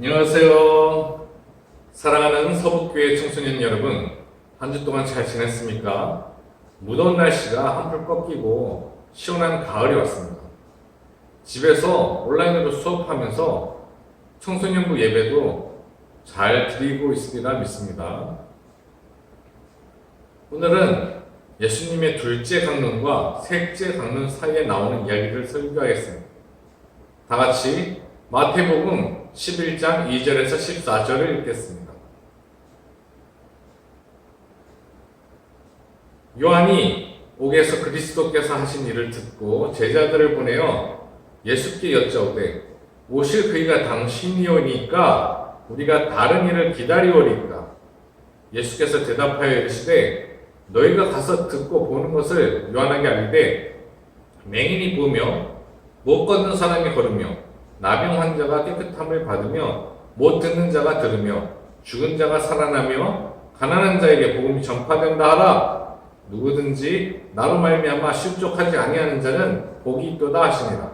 안녕하세요. 사랑하는 서북교회 청소년 여러분, 한 주 동안 잘 지냈습니까? 무더운 날씨가 한풀 꺾이고 시원한 가을이 왔습니다. 집에서 온라인으로 수업하면서 청소년부 예배도 잘 드리고 있으리라 믿습니다. 오늘은 예수님의 둘째 강론과 셋째 강론 사이에 나오는 이야기를 설교하겠습니다. 다 같이 마태복음 11장 2절에서 14절을 읽겠습니다. 요한이 옥에서 그리스도께서 하신 일을 듣고 제자들을 보내어 예수께 여짜오되 오실 그이가 당신이오니까 우리가 다른 일을 기다리오리까? 예수께서 대답하여 이르시되 너희가 가서 듣고 보는 것을 요한에게 알리되 맹인이 보며 못 걷는 사람이 걸으며 나병 환자가 깨끗함을 받으며 못 듣는 자가 들으며 죽은 자가 살아나며 가난한 자에게 복음이 전파된다 하라. 누구든지 나로 말미암아 실족하지 아니하는 자는 복이 있도다 하시니라.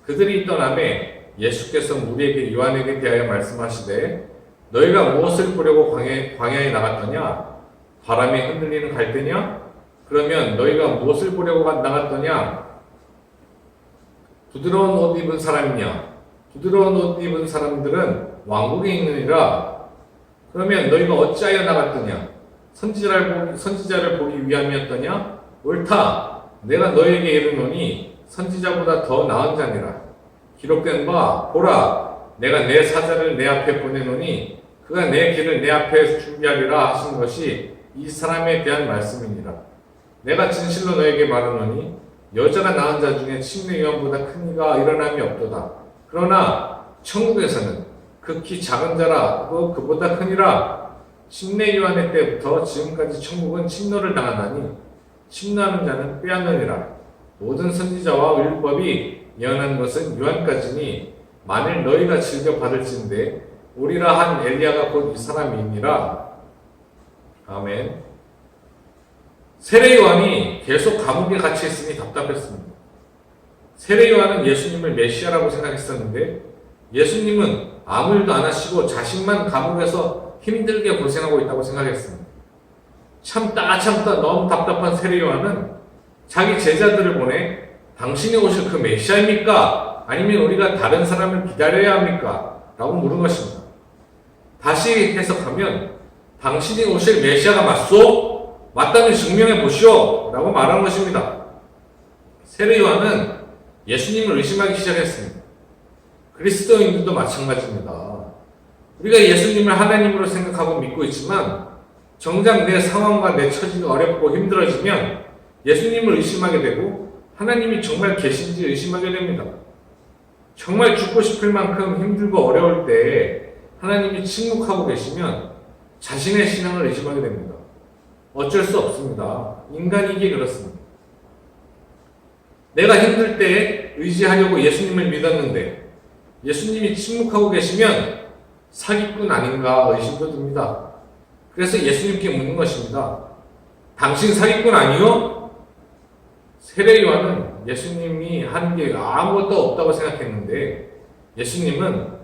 그들이 떠나매 예수께서 무리에게 요한에게 대하여 말씀하시되 너희가 무엇을 보려고 광야에 나갔더냐? 바람에 흔들리는 갈대냐? 그러면 너희가 무엇을 보려고 나갔더냐? 부드러운 옷 입은 사람이냐? 부드러운 옷 입은 사람들은 왕국에 있느니라. 그러면 너희가 어찌하여 나갔더냐? 선지자를 보기 위함이었더냐? 옳다. 내가 너희에게 이르노니 선지자보다 더 나은 자니라. 기록된 바 보라, 내가 내 사자를 내 앞에 보내노니 그가 내 길을 내 앞에 준비하리라 하신 것이 이 사람에 대한 말씀이니라. 내가 진실로 너에게 말하노니 여자가 낳은 자 중에 침례 요한보다 큰 이가 일어남이 없도다. 그러나 천국에서는 극히 작은 자라도 그보다 크니라. 침례 요한의 때부터 지금까지 천국은 침노를 당하나니 침노하는 자는 빼앗느니라. 모든 선지자와 율법이 예언한 것은 요한까지니 만일 너희가 즐겨 받을진대 오리라 한 엘리야가 곧 이 사람이니라. 아멘. 세례 요한이 계속 감옥에 갇혀 있으니 답답했습니다. 세례 요한은 예수님을 메시아라고 생각했었는데 예수님은 아무 일도 안 하시고 자신만 감옥에서 힘들게 고생하고 있다고 생각했습니다. 참다 너무 답답한 세례 요한은 자기 제자들을 보내 당신이 오실 그 메시아입니까? 아니면 우리가 다른 사람을 기다려야 합니까? 라고 물은 것입니다. 다시 해석하면 당신이 오실 메시아가 맞소? 맞다면 증명해 보시오! 라고 말한 것입니다. 세례 요한은 예수님을 의심하기 시작했습니다. 그리스도인들도 마찬가지입니다. 우리가 예수님을 하나님으로 생각하고 믿고 있지만 정작 내 상황과 내 처지가 어렵고 힘들어지면 예수님을 의심하게 되고 하나님이 정말 계신지 의심하게 됩니다. 정말 죽고 싶을 만큼 힘들고 어려울 때 하나님이 침묵하고 계시면 자신의 신앙을 의심하게 됩니다. 어쩔 수 없습니다. 인간이기에 그렇습니다. 내가 힘들 때 의지하려고 예수님을 믿었는데 예수님이 침묵하고 계시면 사기꾼 아닌가 의심도 듭니다. 그래서 예수님께 묻는 것입니다. 당신 사기꾼 아니요? 세례 요한은 예수님이 하는 게 아무것도 없다고 생각했는데 예수님은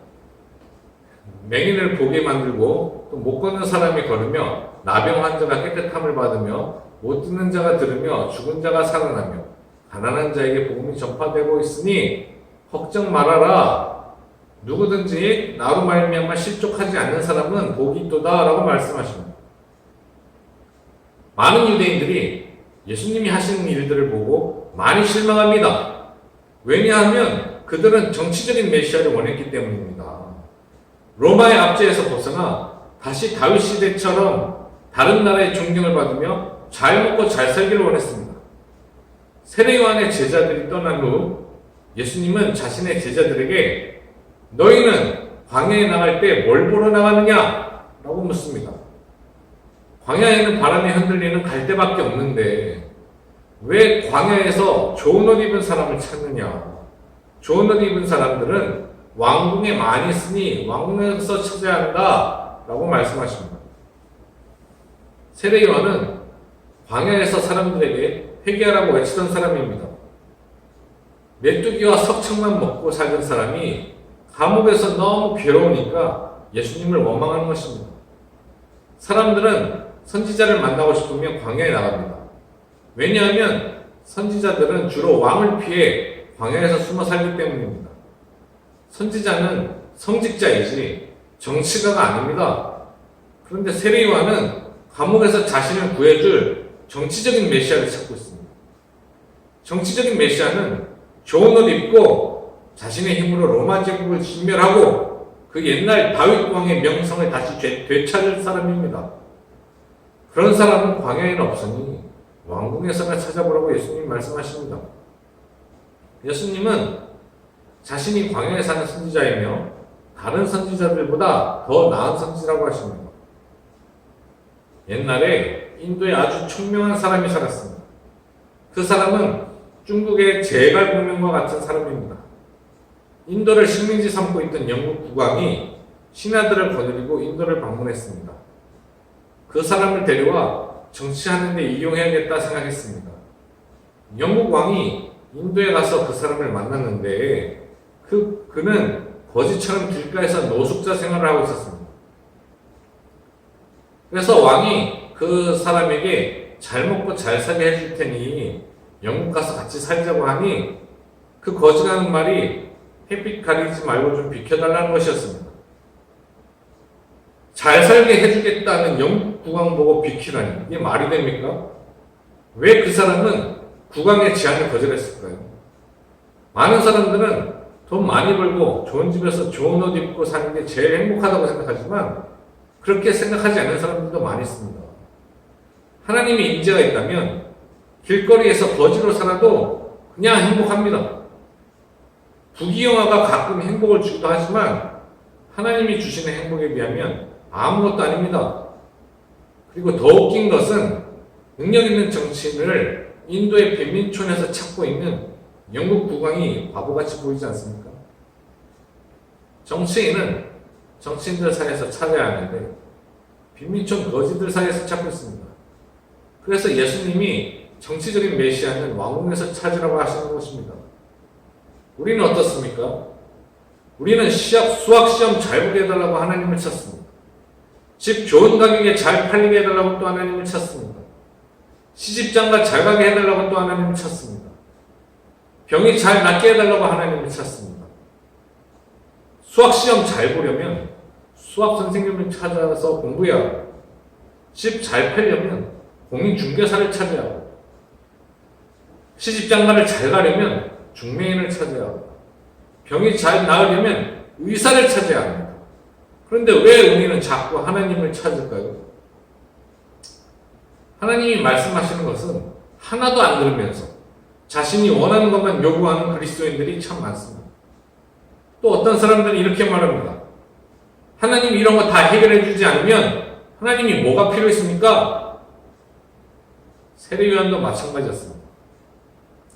맹인을 보게 만들고 또 못 걷는 사람이 걸으며 나병 환자가 깨끗함을 받으며 못 듣는 자가 들으며 죽은 자가 살아나며 가난한 자에게 복음이 전파되고 있으니 걱정 말아라. 누구든지 나로 말미암아 실족하지 않는 사람은 복이 있도다 라고 말씀하십니다. 많은 유대인들이 예수님이 하시는 일들을 보고 많이 실망합니다. 왜냐하면 그들은 정치적인 메시아를 원했기 때문입니다. 로마의 압제에서 벗어나 다시 다윗 시대처럼 다른 나라의 존경을 받으며 잘 먹고 잘 살기를 원했습니다. 세례 요한의 제자들이 떠난 후 예수님은 자신의 제자들에게 너희는 광야에 나갈 때 뭘 보러 나가느냐? 라고 묻습니다. 광야에는 바람에 흔들리는 갈대밖에 없는데 왜 광야에서 좋은 옷 입은 사람을 찾느냐? 좋은 옷 입은 사람들은 왕궁에 많이 있으니 왕궁에서 찾아야 한다 라고 말씀하십니다. 세례 요한은 광야에서 사람들에게 회개하라고 외치던 사람입니다. 메뚜기와 석청만 먹고 살던 사람이 감옥에서 너무 괴로우니까 예수님을 원망하는 것입니다. 사람들은 선지자를 만나고 싶으면 광야에 나갑니다. 왜냐하면 선지자들은 주로 왕을 피해 광야에서 숨어 살기 때문입니다. 선지자는 성직자이지 정치가가 아닙니다. 그런데 세례요한은 감옥에서 자신을 구해줄 정치적인 메시아를 찾고 있습니다. 정치적인 메시아는 좋은 옷 입고 자신의 힘으로 로마 제국을 진멸하고 그 옛날 다윗 왕의 명성을 다시 되찾을 사람입니다. 그런 사람은 광야에는 없으니 왕궁에서나 찾아보라고 예수님이 말씀하십니다. 예수님은 자신이 광야에 사는 선지자이며 다른 선지자들보다 더 나은 선지자라고 하십니다. 옛날에 인도에 아주 총명한 사람이 살았습니다. 그 사람은 중국의 제갈공명과 같은 사람입니다. 인도를 식민지 삼고 있던 영국 국왕이 신하들을 거느리고 인도를 방문했습니다. 그 사람을 데려와 정치하는 데 이용해야겠다 생각했습니다. 영국 왕이 인도에 가서 그 사람을 만났는데 그는 거지처럼 길가에서 노숙자 생활을 하고 있었습니다. 그래서 왕이 그 사람에게 잘 먹고 잘 살게 해줄 테니 영국 가서 같이 살자고 하니 그 거지가 하는 말이 햇빛 가리지 말고 좀 비켜달라는 것이었습니다. 잘 살게 해주겠다는 영국 국왕 보고 비키라니 이게 말이 됩니까? 왜 그 사람은 국왕의 제안을 거절했을까요? 많은 사람들은 돈 많이 벌고 좋은 집에서 좋은 옷 입고 사는 게 제일 행복하다고 생각하지만 그렇게 생각하지 않는 사람들도 많이 있습니다. 하나님의 인재가 있다면 길거리에서 거지로 살아도 그냥 행복합니다. 부귀영화가 가끔 행복을 주기도 하지만 하나님이 주시는 행복에 비하면 아무것도 아닙니다. 그리고 더 웃긴 것은 능력 있는 정치인을 인도의 빈민촌에서 찾고 있는 영국 국왕이 바보같이 보이지 않습니까? 정치인은 정치인들 사이에서 찾아야 하는데 빈민촌 거지들 사이에서 찾고 있습니다. 그래서 예수님이 정치적인 메시아는 왕궁에서 찾으라고 하시는 것입니다. 우리는 어떻습니까? 우리는 수학 시험 잘 보게 해달라고 하나님을 찾습니다. 집 좋은 가격에 잘 팔리게 해달라고 또 하나님을 찾습니다. 시집장가 잘 가게 해달라고 또 하나님을 찾습니다. 병이 잘 낫게 해달라고 하나님을 찾습니다. 수학 시험 잘 보려면 수학 선생님을 찾아서 공부해야 하고, 집 잘 팔려면 공인중개사를 찾아야 하고, 시집장가를 잘 가려면 중매인을 찾아야 하고, 병이 잘 나으려면 의사를 찾아야 합니다. 그런데 왜 우리는 자꾸 하나님을 찾을까요? 하나님이 말씀하시는 것은 하나도 안 들으면서 자신이 원하는 것만 요구하는 그리스도인들이 참 많습니다. 또 어떤 사람들은 이렇게 말합니다. 하나님이 이런 거 다 해결해 주지 않으면 하나님이 뭐가 필요했습니까? 세례요한도 마찬가지였습니다.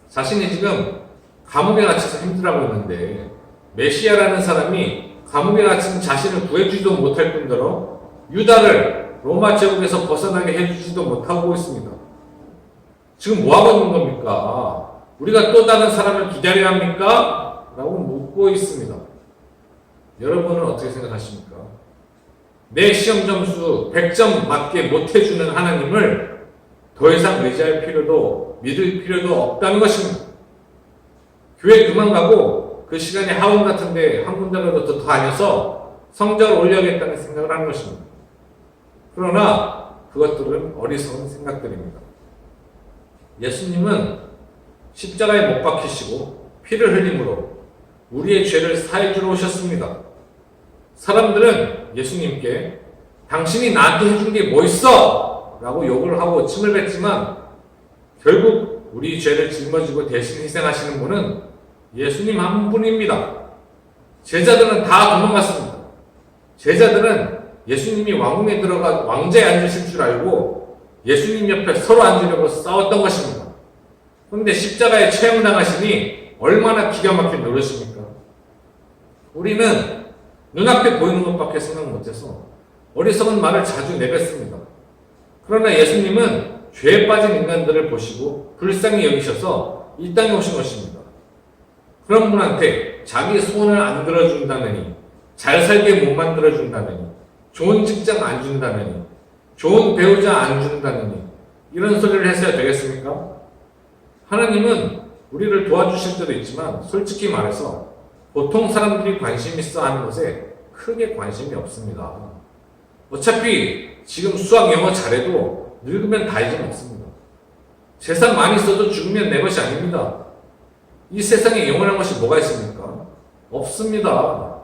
자신이 지금 감옥에 갇혀서 힘들어하고 있는데 메시아라는 사람이 감옥에 갇힌 자신을 구해주지도 못할 뿐더러 유다를 로마 제국에서 벗어나게 해주지도 못하고 있습니다. 지금 뭐하고 있는 겁니까? 우리가 또 다른 사람을 기다려야 합니까? 라고 묻고 있습니다. 여러분은 어떻게 생각하십니까? 내 시험 점수 100점 맞게 못해주는 하나님을 더 이상 의지할 필요도 믿을 필요도 없다는 것입니다. 교회 그만 가고 그 시간에 학원 같은데 한 군데라도 더 다녀서 성적을 올려야겠다는 생각을 하는 것입니다. 그러나 그것들은 어리석은 생각들입니다. 예수님은 십자가에 못 박히시고 피를 흘림으로 우리의 죄를 사해주러 오셨습니다. 사람들은 예수님께 당신이 나한테 해준 게 뭐 있어? 라고 욕을 하고 침을 뱉지만 결국 우리 죄를 짊어지고 대신 희생하시는 분은 예수님 한 분입니다. 제자들은 다 도망갔습니다. 제자들은 예수님이 왕궁에 들어가 왕자에 앉으실 줄 알고 예수님 옆에 서로 앉으려고 싸웠던 것입니다. 그런데 십자가에 처형당하시니 얼마나 기가 막힌 노릇입니까? 우리는 눈앞에 보이는 것밖에 생각 못해서 어리석은 말을 자주 내뱉습니다. 그러나 예수님은 죄에 빠진 인간들을 보시고 불쌍히 여기셔서 이 땅에 오신 것입니다. 그런 분한테 자기 소원을 안 들어준다느니, 잘 살게 못 만들어준다느니, 좋은 직장 안 준다느니, 좋은 배우자 안 준다느니, 이런 소리를 했어야 되겠습니까? 하나님은 우리를 도와주실 때도 있지만 솔직히 말해서 보통 사람들이 관심 있어 하는 것에 크게 관심이 없습니다. 어차피 지금 수학 영어 잘해도 늙으면 다 잊어먹습니다. 재산 많이 써도 죽으면 내 것이 아닙니다. 이 세상에 영원한 것이 뭐가 있습니까? 없습니다.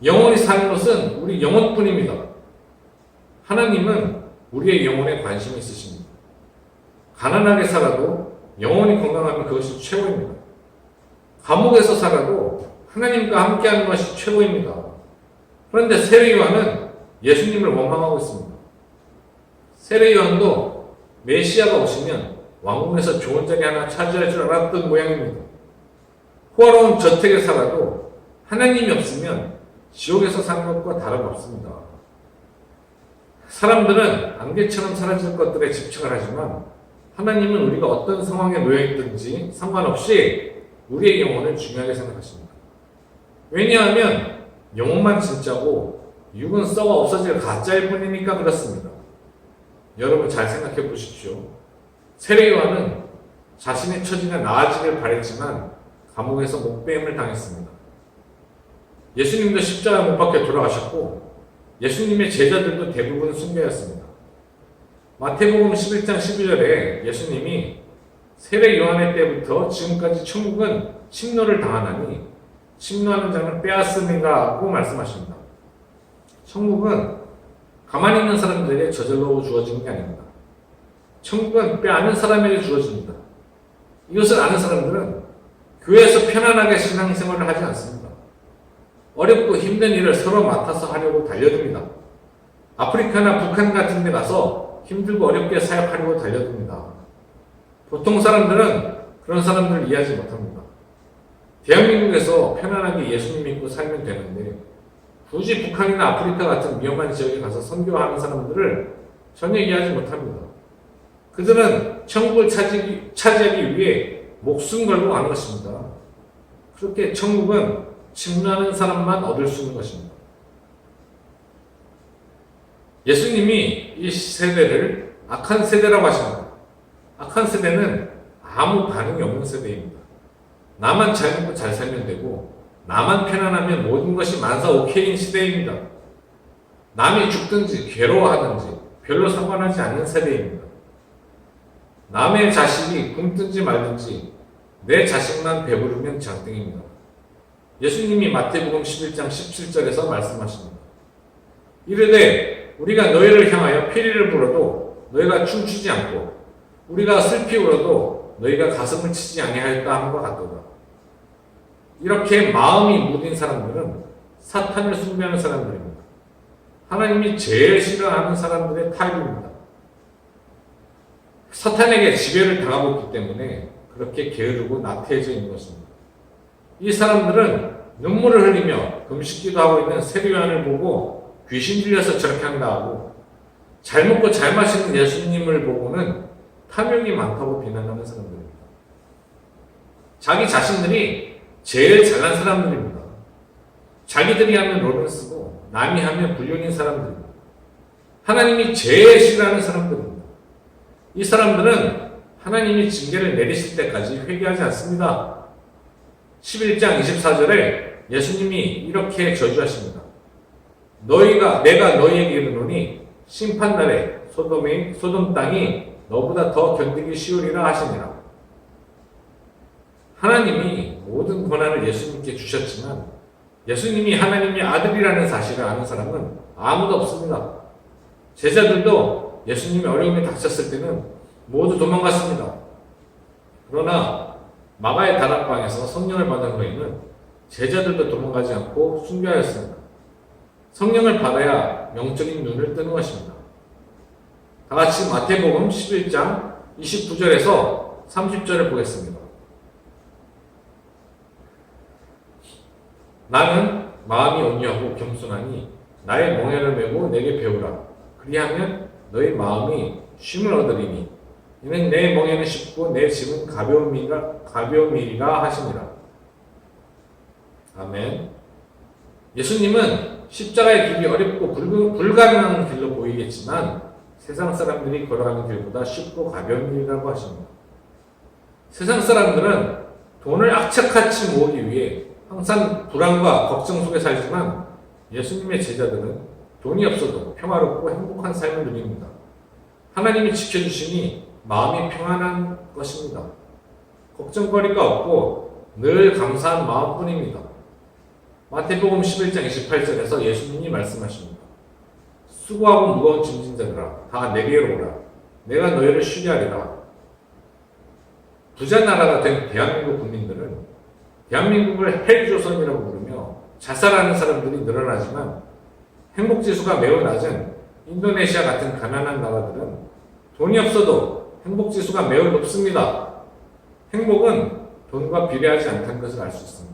영원히 사는 것은 우리 영혼뿐입니다. 하나님은 우리의 영혼에 관심이 있으십니다. 가난하게 살아도 영혼이 건강하면 그것이 최고입니다. 감옥에서 살아도 하나님과 함께하는 것이 최고입니다. 그런데 세례요한은 예수님을 원망하고 있습니다. 세례요한도 메시아가 오시면 왕궁에서 좋은 자리 하나 차지할 줄 알았던 모양입니다. 호화로운 저택에 살아도 하나님이 없으면 지옥에서 사는 것과 다름없습니다. 사람들은 안개처럼 사라질 것들에 집착을 하지만 하나님은 우리가 어떤 상황에 놓여있든지 상관없이 우리의 영혼을 중요하게 생각하십니다. 왜냐하면 영혼만 진짜고 육은 썩어 없어질 가짜일 뿐이니까 그렇습니다. 여러분 잘 생각해 보십시오. 세례요한은 자신의 처지가 나아지길 바랬지만 감옥에서 목배임을 당했습니다. 예수님도 십자가 못 박혀 돌아가셨고 예수님의 제자들도 대부분 순교했습니다. 마태복음 11장 12절에 예수님이 세례요한의 때부터 지금까지 천국은 침노를 당하나니 침노하는 자는 빼앗음이라고 말씀하십니다. 천국은 가만히 있는 사람들에게 저절로 주어지는 게 아닙니다. 천국은 빼앗는 사람에게 주어집니다. 이것을 아는 사람들은 교회에서 편안하게 신앙생활을 하지 않습니다. 어렵고 힘든 일을 서로 맡아서 하려고 달려듭니다. 아프리카나 북한 같은 데 가서 힘들고 어렵게 사역하려고 달려듭니다. 보통 사람들은 그런 사람들을 이해하지 못합니다. 대한민국에서 편안하게 예수님 믿고 살면 되는데 굳이 북한이나 아프리카 같은 위험한 지역에 가서 선교하는 사람들을 전혀 이해하지 못합니다. 그들은 천국을 차지하기 위해 목숨 걸고 가는 것입니다. 그렇게 천국은 침노하는 사람만 얻을 수 있는 것입니다. 예수님이 이 세대를 악한 세대라고 하십니다. 악한 세대는 아무 반응이 없는 세대입니다. 나만 잘 먹고 잘 살면 되고 나만 편안하면 모든 것이 만사 오케이인 시대입니다. 남이 죽든지 괴로워하든지 별로 상관하지 않는 세대입니다. 남의 자식이 굶든지 말든지 내 자식만 배부르면 장땡입니다. 예수님이 마태복음 11장 17절에서 말씀하십니다. 이르되 우리가 너희를 향하여 피리를 불어도 너희가 춤추지 않고 우리가 슬피 울어도 너희가 가슴을 치지 아니하였다 함과 같도다. 이렇게 마음이 무딘 사람들은 사탄을 숭배하는 사람들입니다. 하나님이 제일 싫어하는 사람들의 타입입니다. 사탄에게 지배를 당하고 있기 때문에 그렇게 게으르고 나태해져 있는 것입니다. 이 사람들은 눈물을 흘리며 금식기도 하고 있는 세례요한을 보고 귀신 들려서 저렇게 한다 하고 잘 먹고 잘 마시는 예수님을 보고는 탐욕이 많다고 비난하는 사람들입니다. 자기 자신들이 제일 잘난 사람들입니다. 자기들이 하면 로렌스고 남이 하면 불륜인 사람들입니다. 하나님이 제일 싫어하는 사람들입니다. 이 사람들은 하나님이 징계를 내리실 때까지 회개하지 않습니다. 11장 24절에 예수님이 이렇게 저주하십니다. 내가 너희에게 이르노니 심판날에 소돔 땅이 너보다 더 견디기 쉬우리라 하시니라. 하나님이 모든 권한을 예수님께 주셨지만 예수님이 하나님의 아들이라는 사실을 아는 사람은 아무도 없습니다. 제자들도 예수님이 어려움에 닥쳤을 때는 모두 도망갔습니다. 그러나 마가의 다락방에서 성령을 받은 후에는 제자들도 도망가지 않고 순교하였습니다. 성령을 받아야 영적인 눈을 뜨는 것입니다. 다 같이 마태복음 11장 29절에서 30절을 보겠습니다. 나는 마음이 온유하고 겸손하니 나의 멍에를 메고 내게 배우라. 그리하면 너희 마음이 쉼을 얻으리니 이는 내 멍에는 쉽고 내 짐은 가벼움이라 하시니라. 아멘. 예수님은 십자가의 길이 어렵고 불가능한 길로 보이겠지만 세상 사람들이 걸어가는 길보다 쉽고 가벼운 길이라고 하십니다. 세상 사람들은 돈을 악착같이 모으기 위해 항상 불안과 걱정 속에 살지만 예수님의 제자들은 돈이 없어도 평화롭고 행복한 삶을 누립니다. 하나님이 지켜주시니 마음이 평안한 것입니다. 걱정거리가 없고 늘 감사한 마음뿐입니다. 마태복음 11장 28절에서 예수님이 말씀하십니다. 수고하고 무거운 짐진 자들아 다 내게로 오라. 내가 너희를 쉬게 하리라. 부자 나라가 된 대한민국 국민들은 대한민국을 헬조선이라고 부르며 자살하는 사람들이 늘어나지만 행복지수가 매우 낮은 인도네시아 같은 가난한 나라들은 돈이 없어도 행복지수가 매우 높습니다. 행복은 돈과 비례하지 않다는 것을 알 수 있습니다.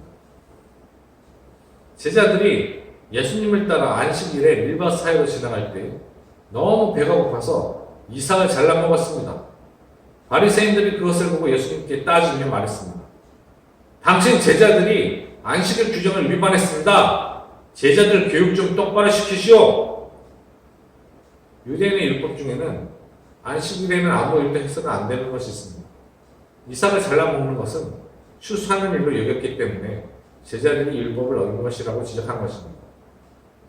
제자들이 예수님을 따라 안식일에 밀밭 사이로 지나갈 때 너무 배가 고파서 이삭을 잘라 먹었습니다. 바리새인들이 그것을 보고 예수님께 따지며 말했습니다. 당신 제자들이 안식일 규정을 위반했습니다. 제자들 교육 좀 똑바로 시키시오. 유대인의 율법 중에는 안식일에는 아무 일도 해서는 안 되는 것이 있습니다. 이삭을 잘라 먹는 것은 추수하는 일로 여겼기 때문에 제자들이 율법을 어긴 것이라고 지적한 것입니다.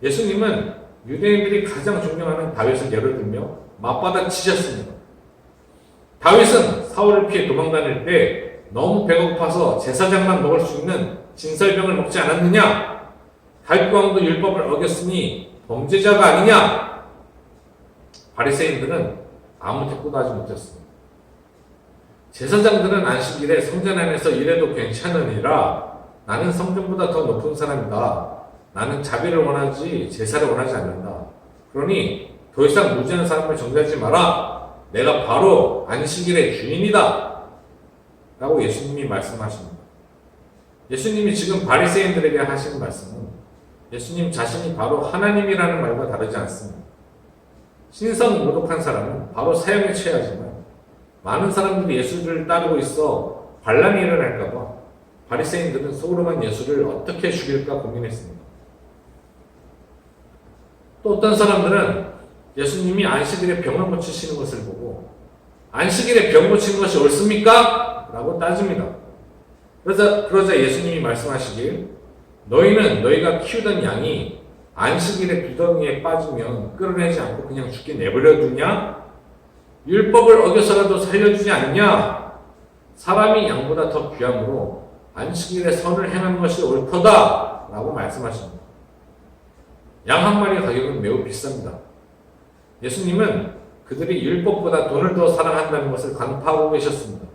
예수님은 유대인들이 가장 존경하는 다윗을 예를 들며 맞받아치셨습니다. 다윗은 사울을 피해 도망다닐 때 너무 배고파서 제사장만 먹을 수 있는 진설병을 먹지 않았느냐? 다윗왕도 율법을 어겼으니 범죄자가 아니냐? 바리새인들은 아무 대꾸도 하지 못했습니다. 제사장들은 안식일에 성전 안에서 일해도 괜찮으니라 나는 성전보다 더 높은 사람이다. 나는 자비를 원하지 제사를 원하지 않는다. 그러니 더 이상 무지한 사람을 정죄하지 마라. 내가 바로 안식일의 주인이다. 라고 예수님이 말씀하십니다. 예수님이 지금 바리새인들에게 하시는 말씀은 예수님 자신이 바로 하나님이라는 말과 다르지 않습니다. 신성 모독한 사람은 바로 사형에 처해야지만 많은 사람들이 예수를 따르고 있어 반란이 일어날까봐 바리새인들은 속으로만 예수를 어떻게 죽일까 고민했습니다. 또 어떤 사람들은 예수님이 안식일에 병을 고치시는 것을 보고 안식일에 병 고치는 것이 옳습니까? 라고 따집니다. 그러자 예수님이 말씀하시길 너희는 너희가 키우던 양이 안식일에 두덩이에 빠지면 끌어내지 않고 그냥 죽게 내버려 두냐? 율법을 어겨서라도 살려주지 않냐? 사람이 양보다 더 귀함으로 안식일에 선을 행하는 것이 옳도다 라고 말씀하십니다. 양 한 마리 가격은 매우 비쌉니다. 예수님은 그들이 율법보다 돈을 더 사랑한다는 것을 간파하고 계셨습니다.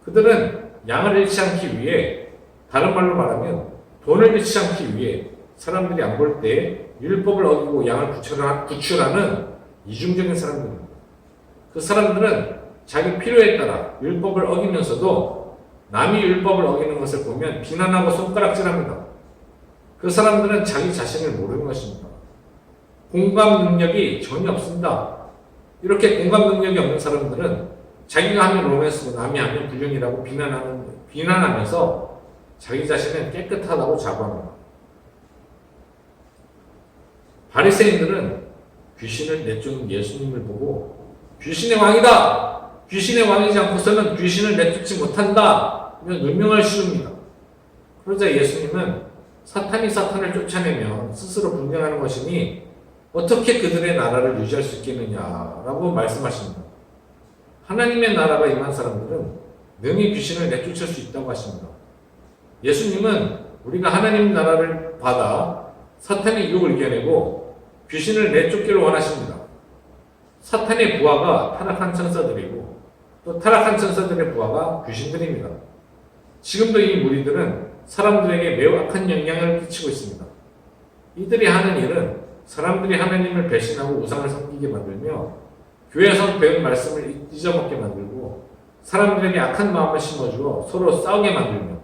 그들은 양을 잃지 않기 위해, 다른 말로 말하면 돈을 잃지 않기 위해 사람들이 안 볼 때 율법을 어기고 양을 구출하는 이중적인 사람들입니다. 그 사람들은 자기 필요에 따라 율법을 어기면서도 남이 율법을 어기는 것을 보면 비난하고 손가락질합니다. 그 사람들은 자기 자신을 모르는 것입니다. 공감 능력이 전혀 없습니다. 이렇게 공감 능력이 없는 사람들은 자기가 하면 로맨스고 남이 하면 불륜이라고 비난하면서 자기 자신은 깨끗하다고 자부합니다. 바리새인들은 귀신을 내쫓는 예수님을 보고 귀신의 왕이다! 귀신의 왕이지 않고서는 귀신을 내쫓지 못한다! 이런 누명을 씌웁니다. 그러자 예수님은 사탄이 사탄을 쫓아내면 스스로 분명하는 것이니 어떻게 그들의 나라를 유지할 수 있겠느냐라고 말씀하십니다. 하나님의 나라가 임한 사람들은 능히 귀신을 내쫓을 수 있다고 하십니다. 예수님은 우리가 하나님 나라를 받아 사탄의 유혹을 이겨내고 귀신을 내쫓기를 원하십니다. 사탄의 부하가 타락한 천사들이고 또 타락한 천사들의 부하가 귀신들입니다. 지금도 이 무리들은 사람들에게 매우 악한 영향을 끼치고 있습니다. 이들이 하는 일은 사람들이 하나님을 배신하고 우상을 섬기게 만들며 교회에서 배운 말씀을 잊어먹게 만들고 사람들에게 악한 마음을 심어주어 서로 싸우게 만들며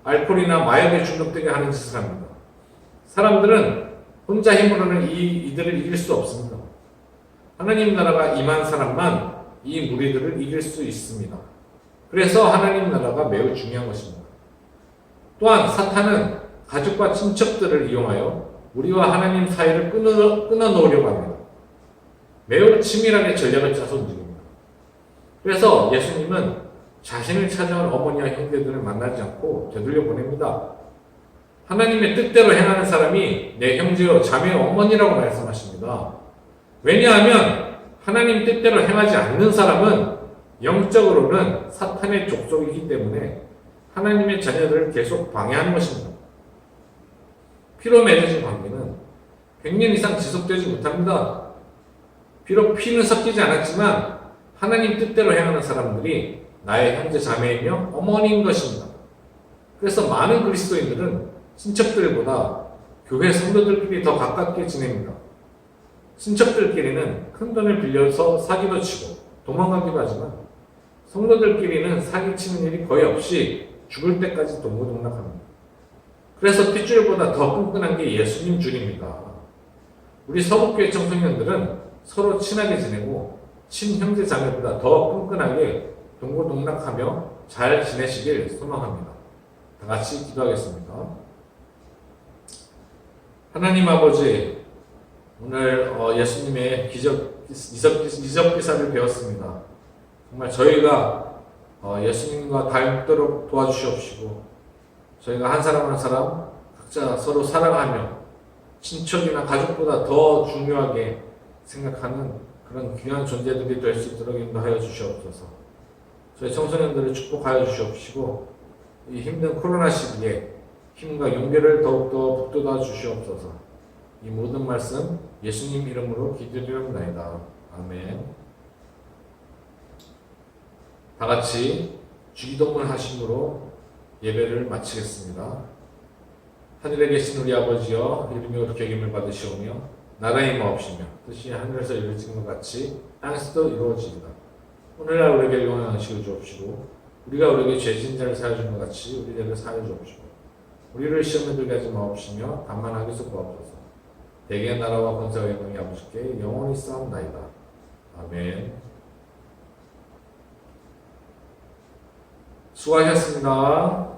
알코올이나 마약에 중독되게 하는 짓을 합니다. 사람들은 혼자 힘으로는 이들을 이길 수 없습니다. 하나님 나라가 임한 사람만 이 무리들을 이길 수 있습니다. 그래서 하나님 나라가 매우 중요한 것입니다. 또한 사탄은 가족과 친척들을 이용하여 우리와 하나님 사이를 끊어놓으려고 합니다. 매우 치밀하게 전략을 짜서 움직입니다. 그래서 예수님은 자신을 찾아온 어머니와 형제들을 만나지 않고 되돌려 보냅니다. 하나님의 뜻대로 행하는 사람이 내 형제요 자매의 어머니라고 말씀하십니다. 왜냐하면 하나님 뜻대로 행하지 않는 사람은 영적으로는 사탄의 족속이기 때문에 하나님의 자녀들을 계속 방해하는 것입니다. 피로 맺어진 관계는 100년 이상 지속되지 못합니다. 비록 피는 섞이지 않았지만 하나님 뜻대로 행하는 사람들이 나의 형제 자매이며 어머니인 것입니다. 그래서 많은 그리스도인들은 친척들보다 교회 성도들끼리 더 가깝게 지냅니다. 친척들끼리는 큰 돈을 빌려서 사기도 치고 도망가기도 하지만 성도들끼리는 사기치는 일이 거의 없이 죽을 때까지 동고동락합니다. 그래서 핏줄보다 더 끈끈한 게 예수님 줄입니다. 우리 서북교회 청소년들은 서로 친하게 지내고 친형제 자매보다 더 끈끈하게 동고동락하며 잘 지내시길 소망합니다. 다 같이 기도하겠습니다. 하나님 아버지, 오늘 예수님의 이적 기사를 배웠습니다. 정말 저희가 예수님과 닮도록 도와주시옵시고 저희가 한 사람 한 사람 각자 서로 사랑하며 친척이나 가족보다 더 중요하게 생각하는 그런 귀한 존재들이 될 수 있도록 인도하여 주시옵소서. 저희 청소년들을 축복하여 주시옵시고 이 힘든 코로나 시기에 힘과 용기를 더욱더 북돋아 주시옵소서. 이 모든 말씀 예수님 이름으로 기도드리옵나이다. 아멘. 다 같이 주기도문 하심으로 예배를 마치겠습니다. 하늘에 계신 우리 아버지여, 이름이 거룩히 여김을 받으시오며 나라의 마옵시며 뜻이 하늘에서 이루어진 것 같이 땅에서도 이루어지리다. 오늘날 우리에게 영원한 안식을 주옵시고 우리가 우리에게 죄진 자를 사하여 준 것 같이 우리 죄를 사하여 주옵시고 우리를 시험에 들게 하지 마옵시며 다만 악에서 구하옵소서. 대개의 나라와 권세와 영광이 아버지께 영원히 싸움나이다. 아멘. 수고하셨습니다.